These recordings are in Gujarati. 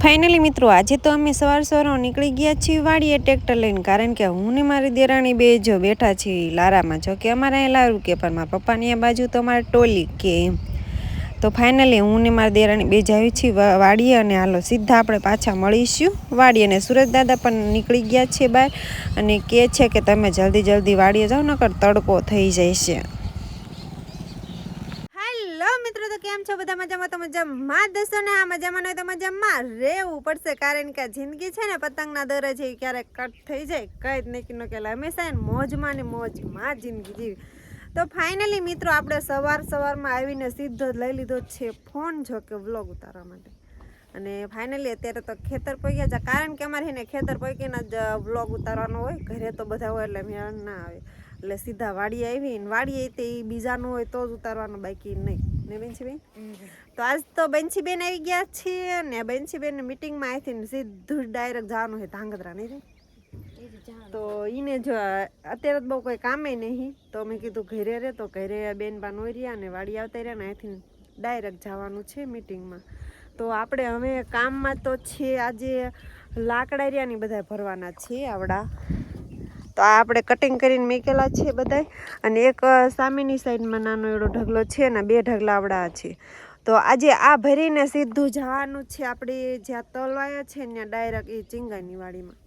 ફાઇનલી મિત્રો આજે તો અમે સવાર નીકળી ગયા છીએ વાડીએ ટ્રેક્ટર લઈને, કારણ કે હું ને મારી દેરાણી બે જો બેઠા છીએ લારામાં. જો કે અમારે અહીં લારું કે પણ મારા પપ્પાની આ બાજુ તો અમારે ટોલી કે એમ. તો ફાઇનલી હું ને મારી દેરાણી બે જાવી છીએ વાડીએ, અને હાલો સીધા આપણે પાછા મળીશું વાડીએ. અને સુરજ દાદા પણ નીકળી ગયા છે બહાર અને કહે છે કે તમે જલ્દી વાડીએ જાઓ, નકર તડકો થઈ જાય છે. મિત્રો તો કેમ છો બધા? મજામાં? તો મજામાં દસો ને આ મજામાં હોય તો મજામાં રહેવું પડશે, કારણ કે જિંદગી છે ને પતંગના દોરે છે, ક્યારેક કટ થઈ જાય કઈ જ નહીં નો કહેવાય. હંમેશા મોજમાં ને મોજમાં જિંદગી જીવી. તો ફાઇનલી મિત્રો આપણે સવારમાં આવીને સીધો લઈ લીધો છે ફોન, જો કે વ્લોગ ઉતારવા માટે. અને ફાઇનલી અત્યારે તો ખેતર પહોંચ્યા છે, કારણ કે અમારે એને ખેતર પહોંચીને જ વ્લોગ ઉતારવાનો હોય. ઘરે તો બધા હોય એટલે મેળ ના આવે, એટલે સીધા વાડીએ આવીને વાડીએ તે બીજાનું હોય તો જ ઉતારવાનું, બાકી નહીં ને બેન્સીબેન. તો આજ તો બેન્સીબેન આવી ગયા છે, ને બેન્સીબેન મિટિંગમાં આવીને સીધું ડાયરેક્ટ જવાનું છે ધાંગધ્રા, નહીં? તો એને જો અત્યારે તો બહુ કોઈ કામે નહીં, તો મેં કીધું ઘરે રહે, તો ઘરે બેન બા નો રહ્યા અને વાડી આવતા રહ્યા ને અહીંથી ડાયરેક્ટ જવાનું છે મિટિંગમાં. તો આપણે હવે કામમાં તો છે આજે લાકડા રહ્યા બધા ભરવાના છે આવડા. તો આ આપણે કટિંગ કરીને મેકેલા છે બધા, અને એક સામેની સાઈડમાં નાનો એવો ઢગલો છે ને બે ઢગલા આવડા છે. તો આજે આ ભરીને સીધું જવાનું છે આપણે જ્યાં તલવાયા છે ત્યાં ડાયરેક્ટ એ ચીંગાની વાડીમાં,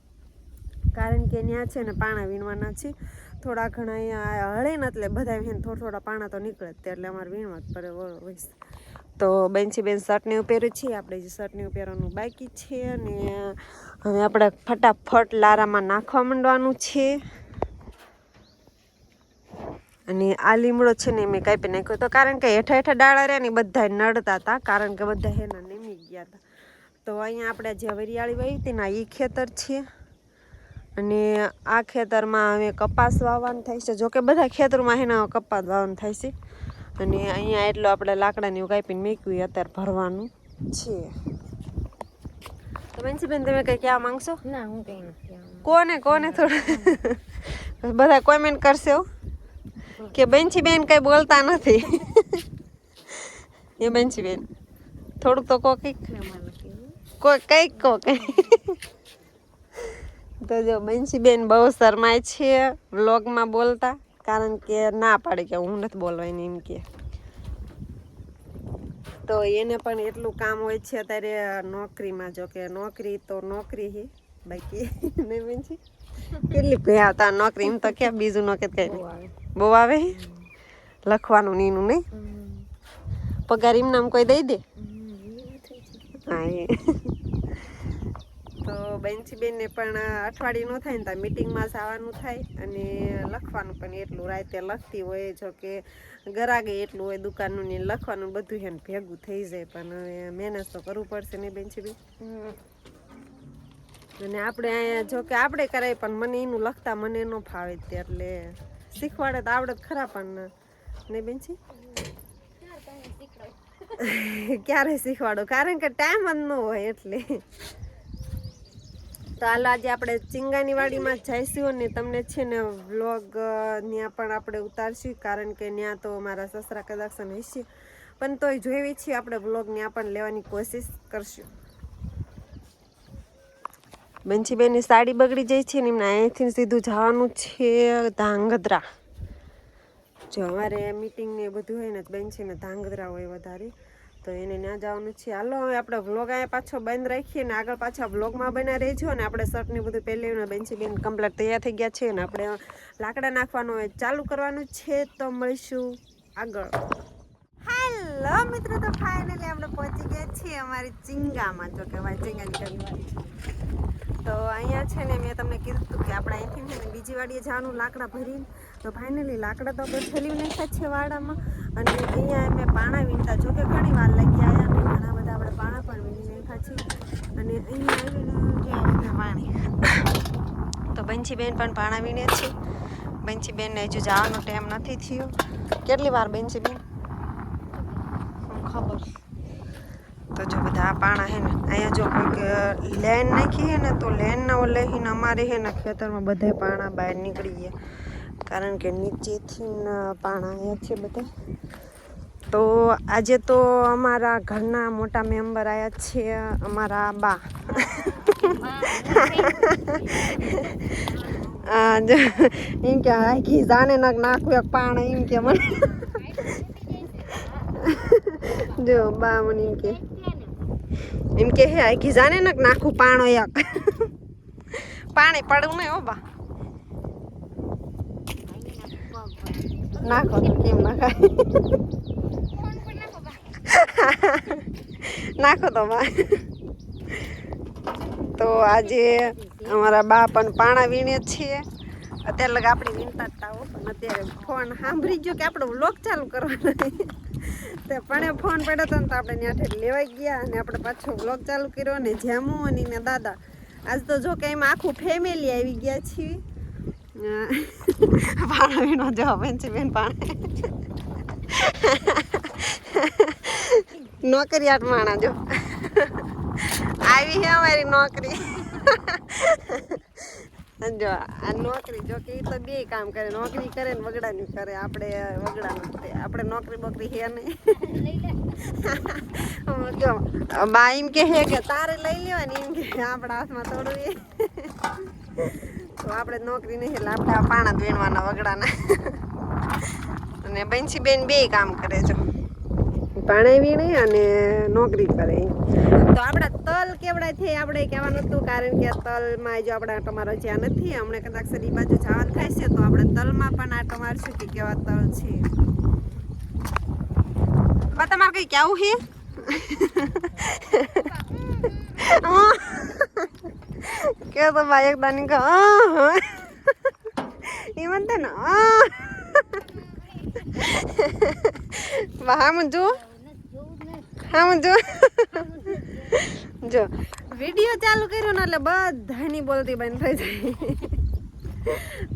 કારણ કે ત્યાં છે ને પાણા વીણવાના છે થોડા ઘણા. અહીંયા હળે ને એટલે બધા થોડા પાણા તો નીકળે જ, એટલે અમારે વીણવા જ પડે હોય. તો બેન શર્ટને પહેર્યું છે, આપણે જે શર્ટને પહેરવાનું બાકી છે. અને હવે આપણે ફટાફટ લારામાં નાખવા માંડવાનું છે. અને આ લીમડો છે ને મેં કાપી નાખ્યો તો, કારણ કે હેઠા ડાળા રહ્યા ને બધા નડતા હતા, કારણ કે બધા એના નીમી ગયા હતા. તો અહીંયા આપણે જે વરિયાળી વાવી હતી ને એ ખેતર છે, અને આ ખેતરમાં હવે કપાસ વાવવાનું થાય છે. જોકે બધા ખેતરમાં એના કપાસ વાવવાનું થાય છે. અને અહીંયા એટલો આપણે લાકડાને એવું કાપીને મેક્યું અત્યારે ભરવાનું છે. તો બેન્સીબેન તમે કંઈ કહેવા માંગશો? ના, હું કંઈ નથી. કોને થોડું બધા કોમેન્ટ કરશે કે બેન્સીબેન કંઈ બોલતા નથી. એ બેન્સીબેન થોડુંક તો કંઈક તો જો બેન્સીબેન બહુ શરમાય છે વ્લોગમાં બોલતા, કારણ કે ના પાડે કે હું નથી બોલવાની એમ કે. તો એને પણ એટલું કામ હોય છે અત્યારે નોકરીમાં. જો કે નોકરી તો નોકરી છે, બાકી નહીં બેનજી કેટલી ભેવતા નોકરી, એમ તો ક્યાં બીજું નોકરી કઈ નહીં બહુ આવે લખવાનું નીનું નહીં. પગાર એમ નામ કોઈ દઈ દે? હા એ. તો બેન્સીબેનને પણ અઠવાડિયું ન થાય ને ત્યાં મિટિંગમાં આવવાનું થાય, અને લખવાનું પણ એટલું રાતે લખતી હોય. જો કે ગરાગે એટલું હોય દુકાનનું ને લખવાનું બધું એને ભેગું થઈ જાય, પણ હવે મહેનત તો કરવું પડશે ને બેન્સીબેન. અને આપણે અહીંયા જો કે આપણે કરાય, પણ મને એનું લખતા મને ન ફાવે, એટલે શીખવાડે તો આવડે ખરા, પણ નહીં બેન્સી ક્યારે શીખવાડો, કારણ કે ટાઈમ જ ન હોય એટલે. તો હાલો આજે આપણે ચીંગાની વાડીમાં જઈશું, અને તમને છે ને વ્લોગ ત્યાં પણ આપણે ઉતારશું, કારણ કે ત્યાં તો મારા સસરા કદાચ હશે, પણ તોય જોઈએ છીએ આપણે વ્લોગ ત્યાં પણ લેવાની કોશિશ કરશું. બેન્સીબેનની સાડી બગડી જાય છે ને એમને અહીંથી સીધું જવાનું છે ધાંગધ્રા. જો અમારે મિટિંગ ને બધું હોય ને બેન્સીને ધાંગધ્રા હોય વધારે, તો એને ત્યાં જવાનું છે. હાલો હવે આપણે વ્લોગ અહીંયા પાછો બંધ રાખીએ ને આગળ પાછા વ્લોગમાં બના રહેજો. અને આપણે શર્ટને બધું પહેલી બેન્સીબેન કમ્પ્લીટ તૈયાર થઈ ગયા છે, અને આપણે લાકડા નાખવાનું હોય ચાલુ કરવાનું છે. તો મળીશું આગળ. હેલો મિત્રો, તો ફાઇનલી આપણે પહોંચી ગયા છીએ અમારી ચીંગામાં. જો કે ભાઈ ચીંગાની વાડી. તો અહીંયા છે ને મેં તમને કીધું હતું કે આપણે અહીંથી છે ને બીજી વાડીએ જવાનું લાકડા ભરીને. તો ફાઇનલી લાકડા તો આપણે ઠેલી નાખ્યા છે વાડામાં, અને અહીંયા મેં પાણા વીણતા. જો કે ઘણી વાર લાગી આવ્યા, અને ઘણા બધા આપણે પાણા પણ વીણી નાખ્યા છે. અને અહીંયા આવીને પાણી તો બેન્સીબેન પણ પાણા વીણે છે. બેન્સીબેનને હજુ જવાનો ટાઈમ નથી થયો. કેટલી વાર બેન્સીબેન ખબર? તો જો બધા આ પાણા હે ને અહીંયા જો કોઈક લેન નાખી હે ને, તો લેનના ઓલેહીને અમારે હે ને ખેતરમાં બધા પાણા બહાર નીકળી ગયા, કારણ કે નીચેથી પાણા અહીંયા છે બધા. તો આજે તો અમારા ઘરના મોટા મેમ્બર આવ્યા છે, અમારા બા. એમ કે આખી જાને નાખું એક પાણ એમ કે મને. જો બા મને એમ કે હે આખી જાને નાખું પાણો એક. પાણી પડવું નહીં હો બા. નાખો તો કેમ નાખાય. નાખો તો બા. તો આજે અમારા બા પણ પાણા વીણે છીએ. અત્યારે લગ આપણી વીણતા જ તાવો, પણ અત્યારે ફોન સાંભળી ગયો કે આપણો વ્લોગ ચાલુ કરવાનો. તે પણ ફોન પડ્યો હતો ને તો આપણે ત્યાંથી લેવાઈ ગયા અને આપણે પાછો વ્લોગ ચાલુ કર્યો. ને જેમુ અને દાદા આજ તો જો કે એમાં આખું ફેમિલી આવી ગયા છીએ. પાણા વીણો જો બેન છે બેન પાણે નોકરિયાત માણા જો આવી છે અમારી નોકરી. જો આ નોકરી જો કે તો બે કામ કરે, નોકરી કરે ને વગડાની કરે. આપણે વગડાનું આપણે નોકરી બોકરી છે નહીં. જો બા એમ કે હે કે તારે લઈ લેવાની, એમ કે આપણા હાથમાં થોડું એ. તો આપણે નોકરી નહીં એટલે આપણે આ પાણા જ વીણવાના વગડાના. અને બંસી બેન બે કામ કરે છે, પાણી વીણે અને નોકરી કરે. તો આપણા તલ કેવડા છે આપણે કહેવાનું હતું, કારણ કે તલમાં જો આપણા ટમારો જ્યાં નથી, હમણાં કદાચ સરી બાજુ જવાનું થાય છે તો આપણે તલમાં પણ આ ટમારશું કે કેવા તલ છે. બા તમારે કઈ કેવું છે? કે તો ભાઈ એક દાની કા એ મનતે ને બા હા જો હા જો જો વિડીયો ચાલુ કર્યો ને એટલે બધાની બોલતી બંધ થઈ જાય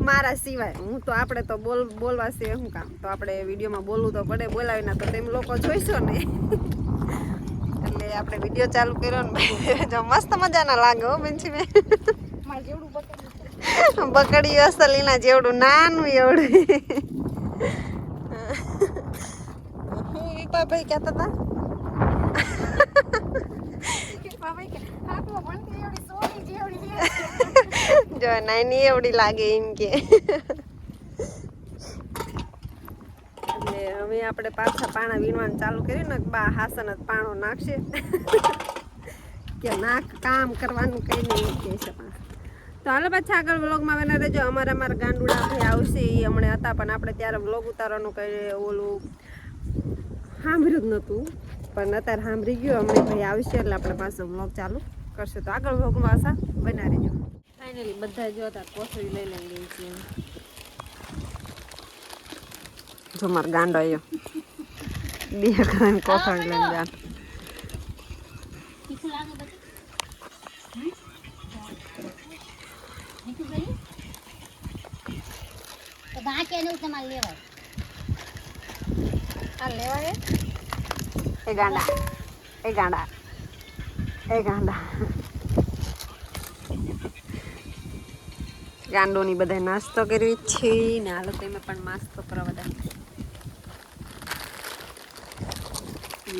મારા સિવાય. હું તો આપણે તો બોલવા સિવાય શું કામ, તો આપણે વિડીયોમાં બોલવું તો પડે, બોલાવી ના તો તેમ લોકો જોઈશો ને. એટલે આપણે વિડીયો ચાલુ કર્યો ને જો મસ્ત મજાના લાગે હો બેન છે. બકડી અસલીના જેવડું નાનું એવડું. ભાઈ કહેતા હતા જો નાની એવડી લાગે એમ કે. એટલે હવે આપણે પાછા પાણા વીણવાનું ચાલુ કર્યું ને બા હાસન જ પાણો નાખશે કે નાક કામ કરવાનું કઈ નહીં કહે છે. તો હાલો પાછા આગળ વ્લોગમાં વેલા રહેજો. અમારા ગાંડુડા ભાઈ આવશે એ હમણાં હતા, પણ આપણે ત્યારે વ્લોગ ઉતારવાનું કઈ ઓલું સાંભળ્યું જ નહોતું, પણ અત્યારે સાંભળી ગયું. હમણાં ભાઈ આવશે એટલે આપણે પાછો વ્લોગ ચાલુ કરશે. તો આગળ વ્લોગમાં પાછા બના રહેજો. ફાઇનલી બધા જોતા કોથળી લઈ લઈને ગઈ છે. જો મારો ગાંડો આવ્યો બે કરીને કોથળી લઈને જાય. એ ગાંડા એ ગાંડા એ ગાંડા ગાંડોની બધા નાસ્તો કરવી છે ને. હાલો તમે પણ નાસ્તો કરો બધા.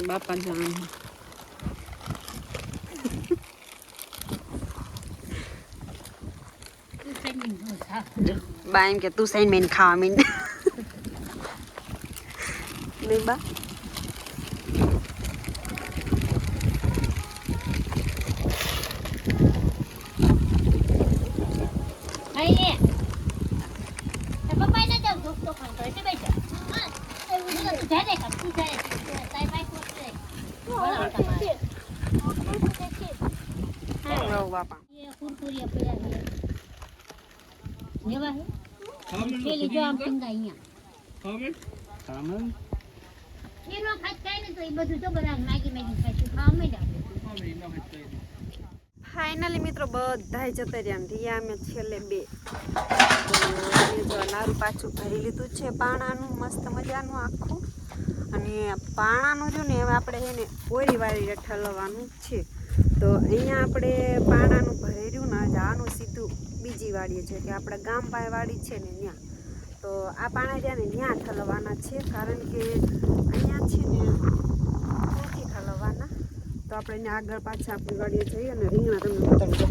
બાપા જવાનું બા એમ કે તું સૈન મેન ખાવા મીન નહીં બા. બાપા ફાઇનલી મિત્રો બધા જતા રહ્યા. રિયા અમે છેલ્લે બે. તો નારું પાછું ભરી લીધું છે પાણાનું મસ્ત મજાનું આખું. અને પાણાનું જો ને હવે આપણે એને ઓરી વાળી ઠલવવાનું છે. તો અહીંયા આપણે પાણાનું ભરેલું ને જવાનું સીધું બીજી વાડીએ છે કે આપણે ગામ પાસે વાડી છે ને ત્યાં. તો આ પાણા જ્યાં ત્યાં ઠલવવાના છે, કારણ કે અહીંયા છે ને નથી ઠલવવાના. તો આપણે એને આગળ પાછા આપણી ગાડીએ જઈએ અને રીંગણા તમને બતાવી દો.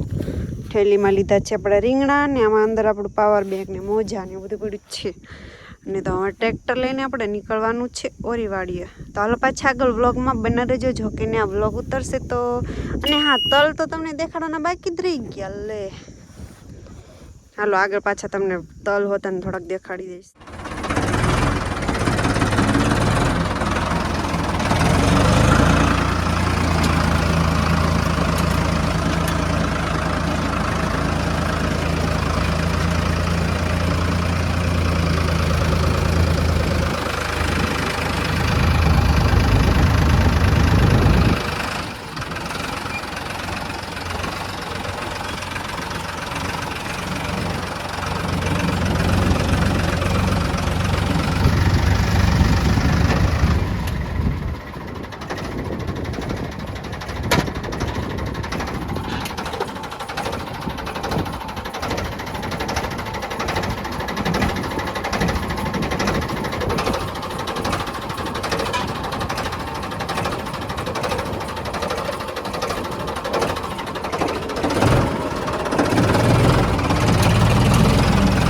થેલીમાં લીધા છે આપણે રીંગણા ને આમાં અંદર આપણું પાવર બેંક ને મોજા ને બધું પડ્યું છે. અને તો હવે ટ્રેક્ટર લઈને આપણે નીકળવાનું છે ઓરીવાડીએ. તો હાલો પાછા આગળ વ્લોગમાં બના રહેજો. જો કે ને આ વ્લોગ ઉતરશે તો, અને હા તલ તો તમને દેખાડવાના બાકી જ રહી ગયા. લે હાલો આગળ પાછા તમને તલ હોતા ને થોડાક દેખાડી દઈશ.